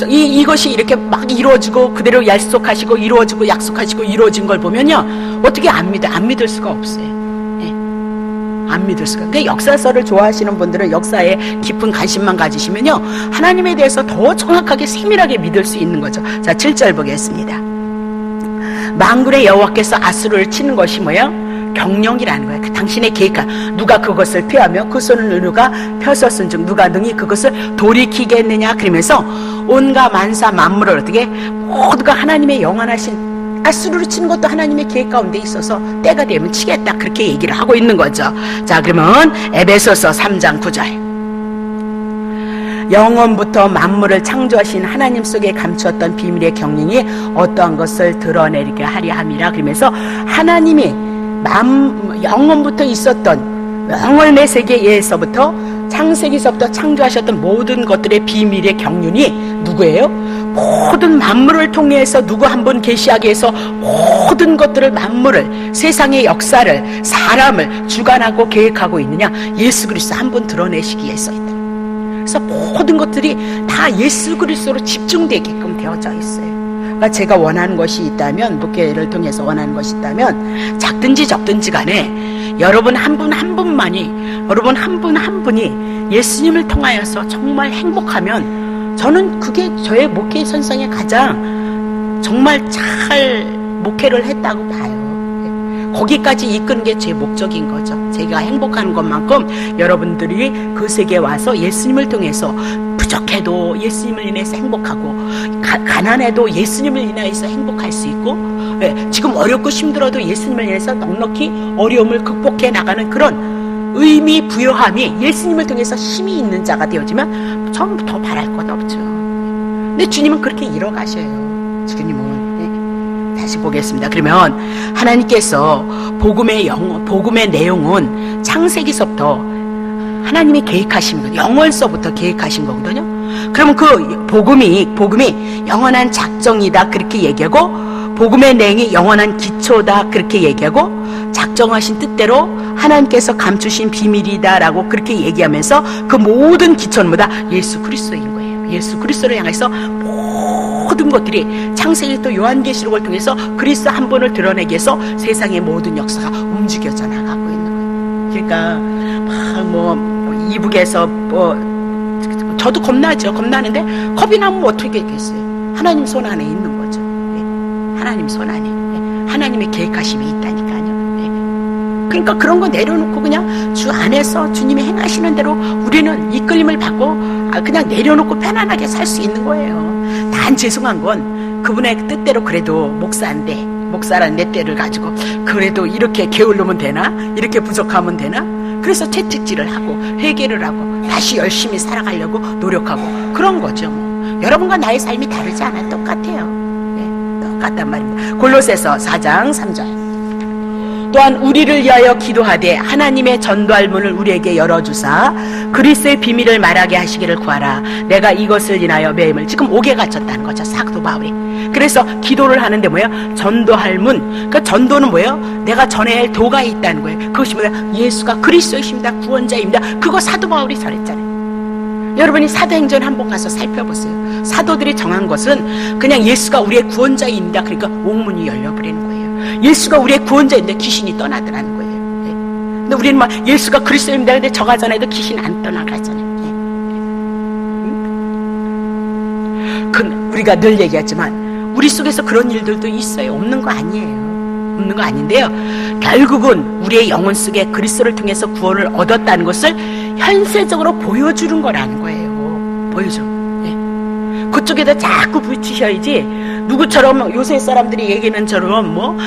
이것이 이렇게 막 이루어지고 그대로 약속하시고 이루어지고 약속하시고 이루어진 걸 보면요, 어떻게 안 믿을 수가 없어요. 안 믿을 수가. 그러니까 역사서를 좋아하시는 분들은 역사에 깊은 관심만 가지시면요, 하나님에 대해서 더 정확하게 세밀하게 믿을 수 있는 거죠. 자, 7절 보겠습니다. 만군의 여호와께서 아수르를 치는 것이 뭐예요? 경영이라는 거예요. 당신의 계획, 누가 그것을 피하며 그 손을 누가 펴섰은즉 누가 능히 그것을 돌이키겠느냐. 그러면서 온갖 만사 만물을 어떻게 모두가 하나님의 영원하신 가스로 치는 것도 하나님의 계획 가운데 있어서 때가 되면 치겠다, 그렇게 얘기를 하고 있는 거죠. 자, 그러면 에베소서 3장 9절. 영원부터 만물을 창조하신 하나님 속에 감추었던 비밀의 경륜이 어떠한 것을 드러내게 하려 함이라. 그러면서 하나님이 영원부터 있었던 영원의 세계에서부터 창세기서부터 창조하셨던 모든 것들의 비밀의 경륜이 누구예요? 모든 만물을 통해서 누구 한 분 계시하기 위해서 모든 것들을, 만물을, 세상의 역사를, 사람을 주관하고 계획하고 있느냐? 예수 그리스도 한 분 드러내시기 위해서 있다. 그래서 모든 것들이 다 예수 그리스도로 집중되게끔 되어져 있어요. 그러니까 제가 원하는 것이 있다면, 목회를 통해서 원하는 것이 있다면, 작든지 적든지 간에 여러분 한 분 한 분만이, 여러분 한 분 한 분이 예수님을 통하여서 정말 행복하면 저는 그게 저의 목회 선상에 가장 정말 잘 목회를 했다고 봐요. 거기까지 이끄는 게 제 목적인 거죠. 제가 행복한 것만큼 여러분들이 그 세계에 와서 예수님을 통해서 부족해도 예수님을 인해서 행복하고, 가난해도 예수님을 인하여서 행복할 수 있고, 지금 어렵고 힘들어도 예수님을 인해서 넉넉히 어려움을 극복해 나가는 그런 의미 부여함이 예수님을 통해서 힘이 있는 자가 되어지면 전부 더 바랄 것 없죠. 근데 주님은 그렇게 이뤄가셔요. 주님은. 다시 보겠습니다. 그러면 하나님께서 복음의 내용은 창세기서부터 하나님이 계획하신 것, 영원서부터 계획하신 거거든요. 그러면 그 복음이 영원한 작정이다, 그렇게 얘기하고, 복음의 내용이 영원한 기초다, 그렇게 얘기하고, 작정하신 뜻대로 하나님께서 감추신 비밀이다라고 그렇게 얘기하면서 그 모든 기초는 뭐다? 예수 그리스도인 거예요. 예수 그리스도를 향해서 모든 것들이 창세기 또 요한계시록을 통해서 그리스도 한 분을 드러내기 위해서 세상의 모든 역사가 움직여져 나가고 있는 거예요. 그러니까 막 이북에서 저도 겁나는데 겁이 나면 어떻게 되겠어요? 하나님 손 안에 있는 거죠. 하나님 손 안에 하나님의 계획하심이 있다니까요. 그러니까 그런 거 내려놓고 그냥 주 안에서 주님이 행하시는 대로 우리는 이끌림을 받고 그냥 내려놓고 편안하게 살 수 있는 거예요. 단 죄송한 건 그분의 뜻대로 그래도 목사란 내 때를 가지고 그래도 이렇게 게을르면 되나? 이렇게 부족하면 되나? 그래서 채찍질을 하고 회개를 하고 다시 열심히 살아가려고 노력하고 그런 거죠. 뭐. 여러분과 나의 삶이 다르지 않아. 똑같아요. 똑같단 말입니다. 골로새서 4장 3절. 또한 우리를 위하여 기도하되 하나님의 전도할 문을 우리에게 열어주사 그리스도의 비밀을 말하게 하시기를 구하라. 내가 이것을 인하여 매임을, 지금 옥에 갇혔다는 거죠, 사도 바울이. 그래서 기도를 하는데 뭐예요? 전도할 문. 그러니까 전도는 뭐예요? 내가 전해야 할 도가 있다는 거예요. 그것이 뭐예요? 예수가 그리스도이십니다, 구원자입니다. 그거 사도 바울이 전했잖아요. 여러분이 사도행전 한번 가서 살펴보세요. 사도들이 정한 것은 그냥 예수가 우리의 구원자입니다, 그러니까 옥문이 열려버리는 거예요. 예수가 우리의 구원자인데 귀신이 떠나더라는 거예요. 근데 우리는 막 예수가 그리스도입니다, 근데 저가 전에도 귀신 안 떠나가잖아요. 우리가 늘 얘기하지만 우리 속에서 그런 일들도 있어요. 없는 거 아니에요. 없는 거 아닌데요, 결국은 우리의 영혼 속에 그리스도를 통해서 구원을 얻었다는 것을 현세적으로 보여주는 거라는 거예요. 보여줘. 그쪽에다 자꾸 붙이셔야지. 누구처럼 요새 사람들이 얘기는처럼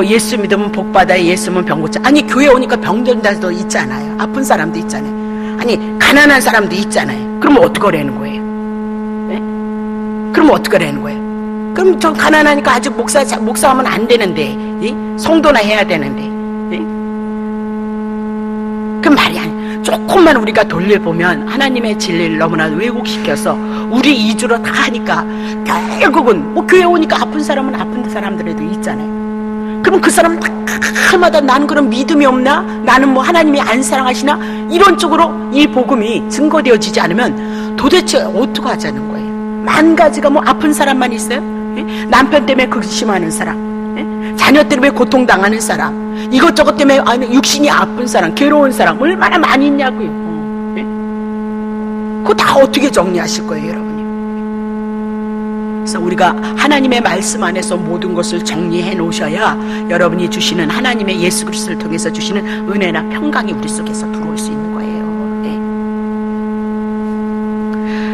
예수 믿으면 복 받아요, 예수 믿으면 병 고쳐. 아니, 교회 오니까 병든 자도 있잖아요. 아픈 사람도 있잖아요. 아니, 가난한 사람도 있잖아요. 그러면 어떡하라는 거예요? 그러면 어떡하라는 거예요? 그럼 저 가난하니까 아직 목사하면 안 되는데, 성도나 해야 되는데, 그 말이 아니에요. 조금만 우리가 돌려보면 하나님의 진리를 너무나 왜곡시켜서 우리 이주로 다 하니까 결국은 교회 오니까 아픈 사람은 아픈 사람들에도 있잖아요. 그럼 그 사람은 다마다 나는 그런 믿음이 없나? 나는 하나님이 안 사랑하시나? 이런 쪽으로 이 복음이 증거되어지지 않으면 도대체 어떻게 하자는 거예요? 만 가지가 아픈 사람만 있어요? 남편 때문에 극심하는 사람, 자녀 때문에 고통당하는 사람, 이것저것 때문에 육신이 아픈 사람, 괴로운 사람 얼마나 많이 있냐고요. 그거 다 어떻게 정리하실 거예요, 여러분이? 그래서 우리가 하나님의 말씀 안에서 모든 것을 정리해 놓으셔야 여러분이 주시는 하나님의 예수 그리스도를 통해서 주시는 은혜나 평강이 우리 속에서 들어올 수 있는 거예요.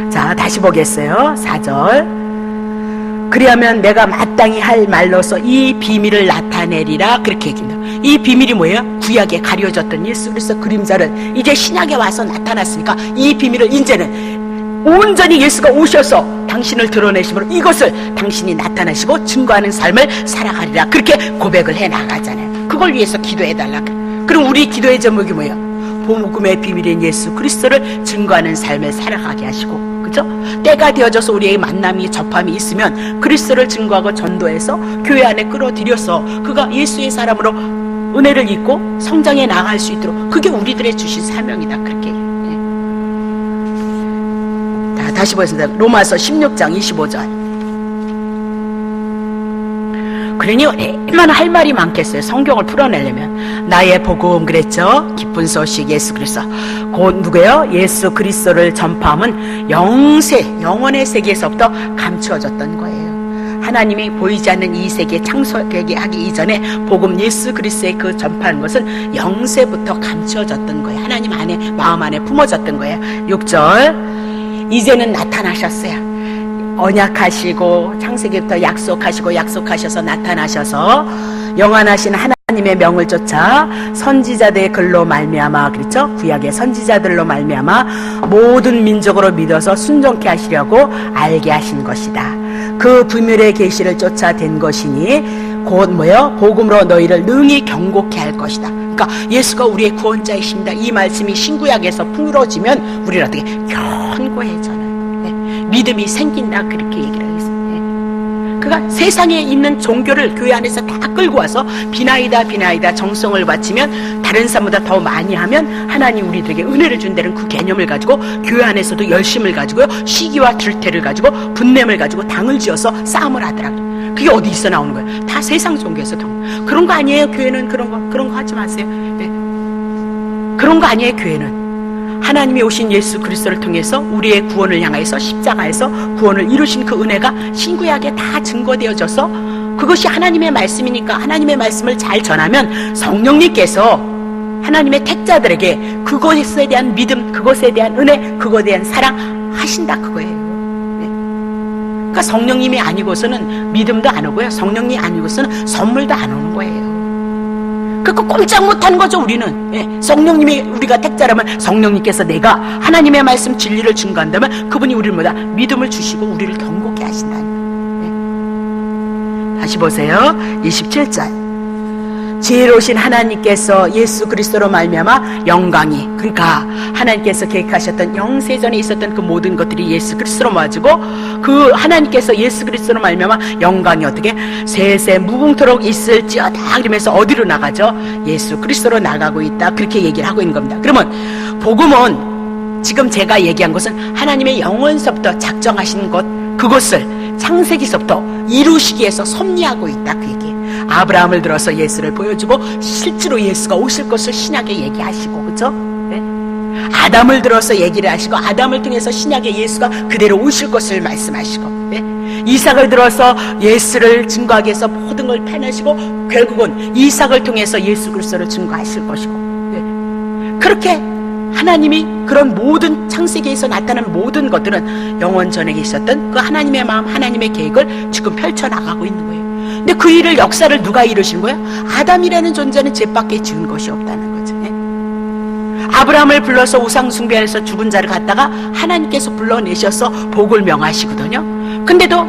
네. 자, 다시 보겠어요. 4절. 그리하면 내가 마땅히 할 말로서 이 비밀을 나타내리라. 그렇게 얘기합니다. 이 비밀이 뭐예요? 구약에 가려졌던 예수 그리스도 그림자를 이제 신약에 와서 나타났으니까 이 비밀을 이제는 온전히 예수가 오셔서 당신을 드러내심으로 이것을 당신이 나타내시고 증거하는 삶을 살아가리라. 그렇게 고백을 해 나가잖아요. 그걸 위해서 기도해달라. 그럼 우리 기도의 제목이 뭐예요? 복음의 비밀인 예수 그리스도를 증거하는 삶을 살아가게 하시고, 그죠? 때가 되어져서 우리의 만남이 접함이 있으면 그리스도를 증거하고 전도해서 교회 안에 끌어들여서 그가 예수의 사람으로 은혜를 입고 성장해 나갈 수 있도록, 그게 우리들의 주신 사명이다. 그렇게. 다시 보겠습니다. 로마서 16장 25절. 그러니 얼마나 할 말이 많겠어요. 성경을 풀어내려면. 나의 복음 그랬죠. 기쁜 소식 예수 그리스도. 곧 누구예요? 예수 그리스도를 전파함은 영원의 세계에서부터 감추어졌던 거예요. 하나님이 보이지 않는 이 세계 창조하기 이전에 복음 예수 그리스도의 그 전파하는 것은 영세부터 감추어졌던 거예요. 하나님 안에, 마음 안에 품어졌던 거예요. 6절. 이제는 나타나셨어요. 언약하시고 창세기부터 약속하셔서 나타나셔서 영원하신 하나님의 명을 쫓아 선지자들의 글로 말미암아, 그렇죠? 구약의 선지자들로 말미암아 모든 민족으로 믿어서 순종케 하시려고 알게 하신 것이다. 그 비밀의 계시를 쫓아 된 것이니 곧 뭐요? 복음으로 너희를 능히 경고케 할 것이다. 그러니까 예수가 우리의 구원자이십니다. 이 말씀이 신구약에서 풀어지면 우리는 어떻게 견고해져요. 네. 믿음이 생긴다. 그렇게 얘기를 하겠습니다. 네. 그러니까 세상에 있는 종교를 교회 안에서 다 끌고 와서 비나이다 정성을 바치면 다른 사람보다 더 많이 하면 하나님 우리들에게 은혜를 준다는 그 개념을 가지고 교회 안에서도 열심을 가지고요, 시기와 들태를 가지고 분냄을 가지고 당을 지어서 싸움을 하더라고요. 그게 어디서 나오는 거예요? 다 세상 종교에서 그런 거 아니에요. 교회는 그런 거 하지 마세요. 네. 그런 거 아니에요. 교회는 하나님이 오신 예수 그리스도를 통해서 우리의 구원을 향해서 십자가에서 구원을 이루신 그 은혜가 신구약에 다 증거되어져서 그것이 하나님의 말씀이니까 하나님의 말씀을 잘 전하면 성령님께서 하나님의 택자들에게 그것에 대한 믿음, 그것에 대한 은혜, 그것에 대한 사랑 하신다. 그거예요. 그러니까 성령님이 아니고서는 믿음도 안 오고요, 성령님이 아니고서는 선물도 안 오는 거예요. 그러니까 꼼짝 못하는 거죠. 우리는. 예. 성령님이 우리가 택자라면 성령님께서 내가 하나님의 말씀 진리를 증거한다면 그분이 우리를 뭐다? 믿음을 주시고 우리를 경고케 하신다는 거예요. 예. 다시 보세요. 27절. 지혜로우신 하나님께서 예수 그리스도로 말미암아 영광이, 그러니까 하나님께서 계획하셨던 영세전에 있었던 그 모든 것들이 예수 그리스도로 모아지고 그 하나님께서 예수 그리스도로 말미암아 영광이 어떻게 세세 무궁토록 있을지어다 그러면서 어디로 나가죠? 예수 그리스도로 나가고 있다. 그렇게 얘기를 하고 있는 겁니다. 그러면 복음은 지금 제가 얘기한 것은 하나님의 영원서부터 작정하신 것, 그것을 창세기서부터 이루시기 위해서 섭리하고 있다. 그 얘기예요. 아브라함을 들어서 예수를 보여주고 실제로 예수가 오실 것을 신약에 얘기하시고, 그렇죠? 네? 아담을 들어서 얘기를 하시고 아담을 통해서 신약에 예수가 그대로 오실 것을 말씀하시고, 네? 이삭을 들어서 예수를 증거하기 위해서 모든 걸 펴내시고 결국은 이삭을 통해서 예수 그리스도를 증거하실 것이고, 네? 그렇게 하나님이 그런 모든 창세기에서 나타난 모든 것들은 영원 전에 있었던 그 하나님의 마음, 하나님의 계획을 지금 펼쳐나가고 있는 거예요. 근데 그 일을, 역사를 누가 이루신 거예요? 아담이라는 존재는 죄밖에 지은 것이 없다는 거죠. 네? 아브라함을 불러서 우상 숭배해서 죽은 자를 갖다가 하나님께서 불러내셔서 복을 명하시거든요. 근데도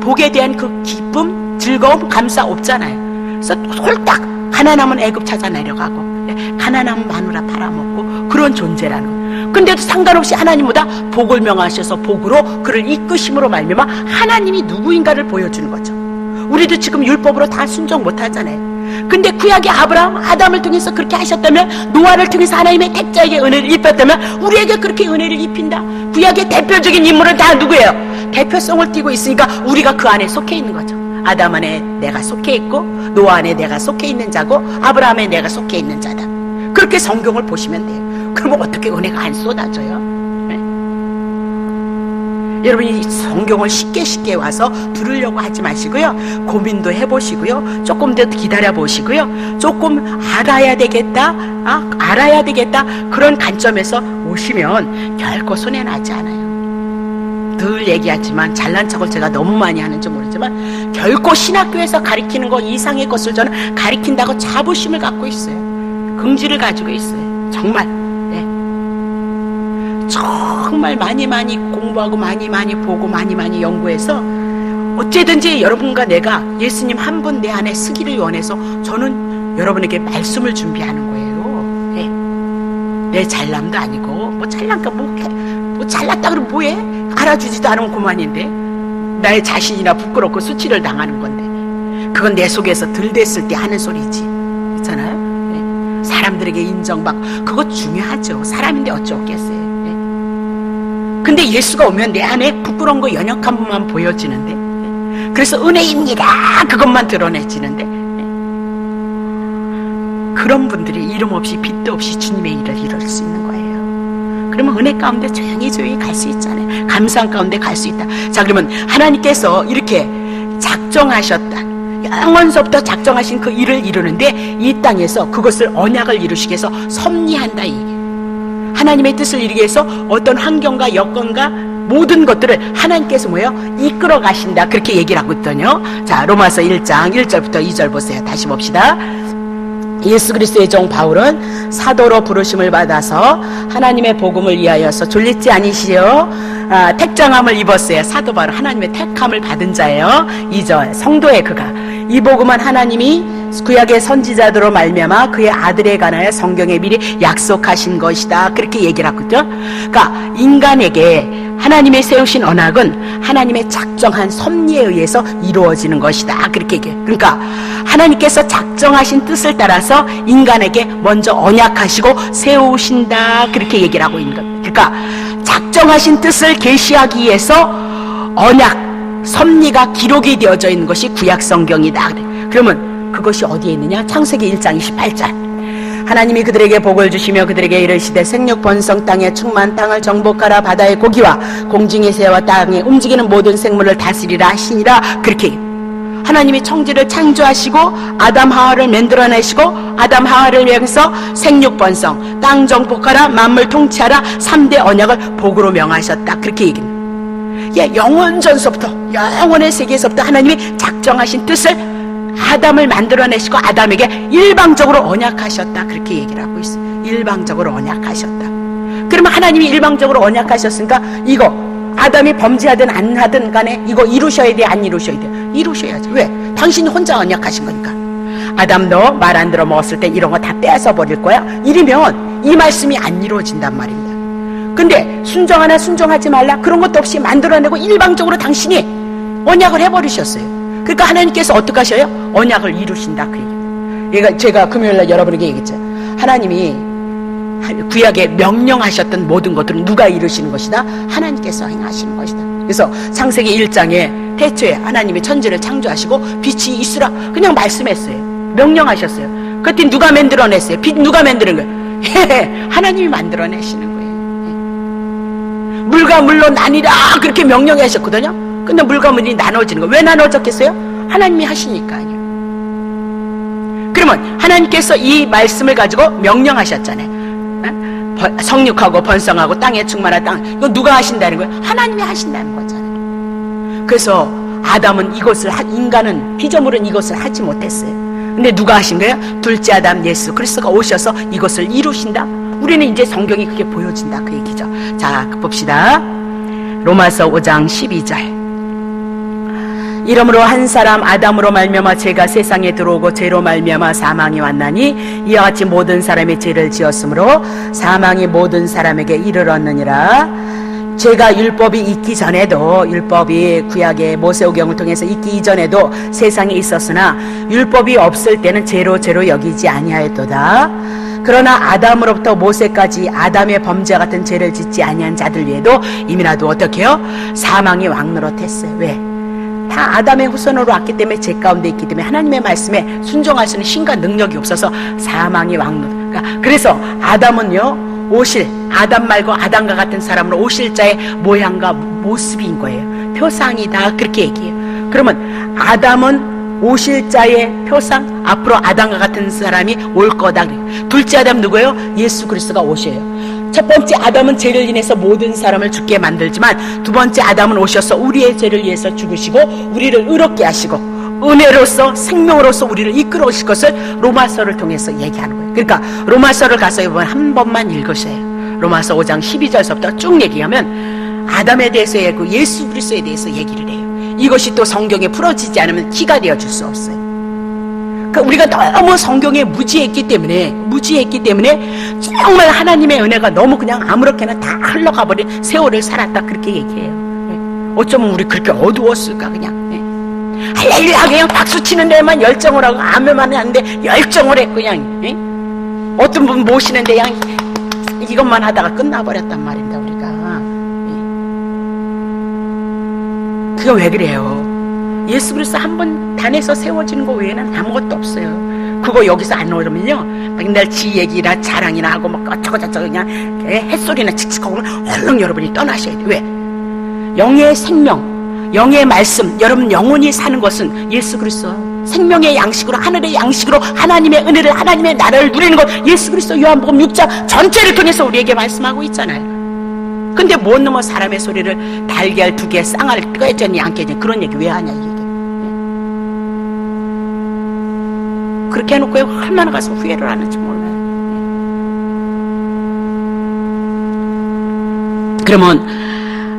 복에 대한 그 기쁨, 즐거움, 감사 없잖아요. 그래서 홀딱 가난하면 애굽 찾아 내려가고, 가난하면 마누라 팔아먹고 그런 존재라는 거예요. 근데도 상관없이 하나님보다 복을 명하셔서 복으로 그를 이끄심으로 말미암아 하나님이 누구인가를 보여주는 거죠. 우리도 지금 율법으로 다 순종 못하잖아요. 근데 구약의 아브라함, 아담을 통해서 그렇게 하셨다면, 노아를 통해서 하나님의 택자에게 은혜를 입혔다면 우리에게 그렇게 은혜를 입힌다. 구약의 대표적인 인물은 다 누구예요? 대표성을 띠고 있으니까 우리가 그 안에 속해 있는 거죠. 아담 안에 내가 속해 있고, 노아 안에 내가 속해 있는 자고, 아브라함에 내가 속해 있는 자다. 그렇게 성경을 보시면 돼요. 그러면 어떻게 은혜가 안 쏟아져요? 네? 여러분이 성경을 쉽게 와서 들으려고 하지 마시고요. 고민도 해보시고요. 조금 더 기다려 보시고요. 조금 알아야 되겠다, 그런 관점에서 오시면 결코 손해나지 않아요. 늘 얘기하지만 잘난 척을 제가 너무 많이 하는지 모르지만 결코 신학교에서 가르치는 것 이상의 것을 저는 가르친다고 자부심을 갖고 있어요. 긍지를 가지고 있어요. 정말. 정말 많이 공부하고 많이 보고 많이 연구해서 어쨌든지 여러분과 내가 예수님 한 분 내 안에 쓰기를 원해서 저는 여러분에게 말씀을 준비하는 거예요. 내 잘남도 아니고 뭐 잘난가 뭐 잘났다 그러면 뭐해? 알아주지도 않으면 그만인데 나의 자신이나 부끄럽고 수치를 당하는 건데 그건 내 속에서 들댔을 때 하는 소리지. 있잖아요. 사람들에게 인정받고 그거 중요하죠. 사람인데 어쩌겠어요. 근데 예수가 오면 내 안에 부끄러운 거 연약한 부분만 보여지는데 그래서 은혜입니다 그것만 드러내지는데 그런 분들이 이름 없이 빛도 없이 주님의 일을 이룰 수 있는 거예요. 그러면 은혜 가운데 조용히 갈 수 있잖아요. 감사함 가운데 갈 수 있다. 자, 그러면 하나님께서 이렇게 작정하셨다. 영원서부터 작정하신 그 일을 이루는데 이 땅에서 그것을 언약을 이루시기 위해서 섭리한다. 이게 하나님의 뜻을 이루기 위해서 어떤 환경과 여건과 모든 것들을 하나님께서 이끌어 가신다. 그렇게 얘기를 하고 있더니요. 자, 로마서 1장 1절부터 2절 보세요. 다시 봅시다. 예수 그리스도의 종 바울은 사도로 부르심을 받아서 하나님의 복음을 위하여서 졸리지 아니시요 택정함을 입었어요. 사도 바울 하나님의 택함을 받은 자예요. 2절 성도의 그가 이 복음은 하나님이 구약의 선지자들로 말미암아 그의 아들에 관하여 성경에 미리 약속하신 것이다. 그렇게 얘기를 하거든요. 그러니까 인간에게 하나님의 세우신 언약은 하나님의 작정한 섭리에 의해서 이루어지는 것이다. 그렇게 얘기해요. 그러니까 하나님께서 작정하신 뜻을 따라서 인간에게 먼저 언약하시고 세우신다. 그렇게 얘기를 하고 있는 거예요. 그러니까 작정하신 뜻을 계시하기 위해서 언약, 섭리가 기록이 되어져 있는 것이 구약 성경이다. 그러면 그것이 어디에 있느냐? 창세기 1장 28절. 하나님이 그들에게 복을 주시며 그들에게 이르시되 생육 번성 땅에 충만 땅을 정복하라 바다의 고기와 공중의 새와 땅에 움직이는 모든 생물을 다스리라 하시니라. 그렇게 하나님이 천지를 창조하시고 아담 하와를 만들어내시고 아담 하와를 위해서 생육 번성 땅 정복하라 만물 통치하라 3대 언약을 복으로 명하셨다. 그렇게 얘기합니다. 영원 전서부터 영원의 세계에서부터 하나님이 작정하신 뜻을 아담을 만들어내시고 아담에게 일방적으로 언약하셨다. 그렇게 얘기를 하고 있어요. 일방적으로 언약하셨다. 그러면 하나님이 일방적으로 언약하셨으니까 이거 아담이 범죄하든 안 하든 간에 이거 이루셔야 돼, 안 이루셔야 돼? 이루셔야지. 왜? 당신이 혼자 언약하신 거니까. 아담도 말 안 들어 먹었을 때 이런 거 다 떼서 버릴 거야? 이러면 이 말씀이 안 이루어진단 말입니다. 근데 순종하나 순종하지 말라 그런 것도 없이 만들어내고 일방적으로 당신이 언약을 해버리셨어요. 그러니까 하나님께서 어떻게 하셔요? 언약을 이루신다. 그 얘기입니다. 제가 금요일날 여러분에게 얘기했죠. 하나님이 구약에 명령하셨던 모든 것들은 누가 이루시는 것이다? 하나님께서 행하시는 것이다. 그래서 창세기 1장에 태초에 하나님이 천지를 창조하시고 빛이 있으라 그냥 말씀했어요. 명령하셨어요. 그때 누가 만들어냈어요? 빛 누가 만드는 거예요? 하나님이 만들어내시는 거예요. 물과 물로 나뉘라 그렇게 명령하셨거든요. 근데 물과 물이 나눠지는 거 왜 나눠졌겠어요? 하나님이 하시니까요. 그러면 하나님께서 이 말씀을 가지고 명령하셨잖아요. 성육하고 번성하고 땅에 충만한 땅 이거 누가 하신다는 거예요? 하나님이 하신다는 거잖아요. 그래서 아담은 이것을 인간은 피조물은 이것을 하지 못했어요. 근데 누가 하신 거예요? 둘째 아담 예수 그리스도가 오셔서 이것을 이루신다. 우리는 이제 성경이 그게 보여진다 그 얘기죠. 자 봅시다. 로마서 5장 12절. 이러므로 한 사람 아담으로 말미암아 죄가 세상에 들어오고 죄로 말미암아 사망이 왔나니 이와 같이 모든 사람이 죄를 지었으므로 사망이 모든 사람에게 이르렀느니라. 죄가 율법이 있기 전에도 율법이 구약의 모세오경을 통해서 있기 이전에도 세상에 있었으나 율법이 없을 때는 죄로 여기지 아니하였도다. 그러나 아담으로부터 모세까지 아담의 범죄와 같은 죄를 짓지 아니한 자들 외에도 이미라도 어떻게 해요? 사망이 왕노릇했어요. 왜? 다 아담의 후손으로 왔기 때문에 죄 가운데 있기 때문에 하나님의 말씀에 순종할 수 있는 힘과 능력이 없어서 사망이 왕노릇. 그래서 아담은요 오실, 아담 말고 아담과 같은 사람으로 오실 자의 모양과 모습인 거예요. 표상이다, 그렇게 얘기해요. 그러면 아담은 오실 자의 표상, 앞으로 아담과 같은 사람이 올 거다. 둘째 아담 누구예요? 예수 그리스도가 오셔요. 첫 번째 아담은 죄를 인해서 모든 사람을 죽게 만들지만, 두 번째 아담은 오셔서 우리의 죄를 위해서 죽으시고 우리를 의롭게 하시고 은혜로서 생명으로서 우리를 이끌어 오실 것을 로마서를 통해서 얘기하는 거예요. 그러니까 로마서를 가서 이번 한 번만 읽으세요. 로마서 5장 12절서부터 쭉 얘기하면 아담에 대해서 얘기하고 예수 그리스도에 대해서 얘기를 해요. 이것이 또 성경에 풀어지지 않으면 키가 되어줄 수 없어요. 그러니까 우리가 너무 성경에 무지했기 때문에 정말 하나님의 은혜가 너무 그냥 아무렇게나 다 흘러가버린 세월을 살았다, 그렇게 얘기해요. 어쩌면 우리 그렇게 어두웠을까. 그냥 할렐루야 그냥 박수치는 데만 열정을 하고 아멘만 하는데 열정을 했고, 그냥 어떤 분 모시는데 그냥 이것만 하다가 끝나버렸단 말입니다. 우리가 그거 왜 그래요? 예수 그리스도 한 번 단에서 세워지는 거 외에는 아무것도 없어요. 그거 여기서 안 오르면요, 맨날 지 얘기나 자랑이나 하고 막 어쩌고저쩌고 그냥 햇소리나 칙칙하고 얼른 여러분이 떠나셔야 돼요. 왜? 영의 생명, 영의 말씀, 여러분 영혼이 사는 것은 예수 그리스도 생명의 양식으로, 하늘의 양식으로 하나님의 은혜를, 하나님의 나라를 누리는 것, 예수 그리스도 요한복음 6장 전체를 통해서 우리에게 말씀하고 있잖아요. 근데 못 넘어 사람의 소리를 달걀 2개 쌍알 꿰졌니 안 꿰졌니 그런 얘기 왜 하냐, 이게. 그렇게 해놓고 얼마나 가서 후회를 하는지 몰라요. 그러면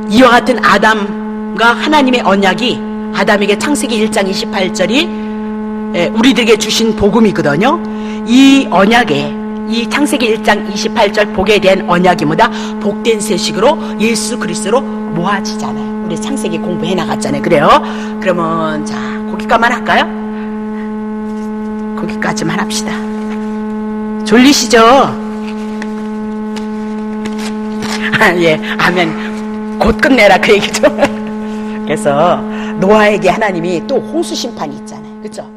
이와 같은 아담과 하나님의 언약이, 아담에게 창세기 1장 28절이 우리들에게 주신 복음이거든요. 이 언약에, 이 창세기 1장 28절 복에 대한 언약이 뭐다? 복된 세식으로 예수 그리스도로 모아지잖아요. 우리 창세기 공부해 나갔잖아요. 그래요? 그러면 자, 거기까지만 할까요? 거기까지만 합시다. 졸리시죠? 예, 아멘. 곧 끝내라 그 얘기죠. 그래서 노아에게 하나님이 또 홍수 심판이 있잖아요. 그렇죠?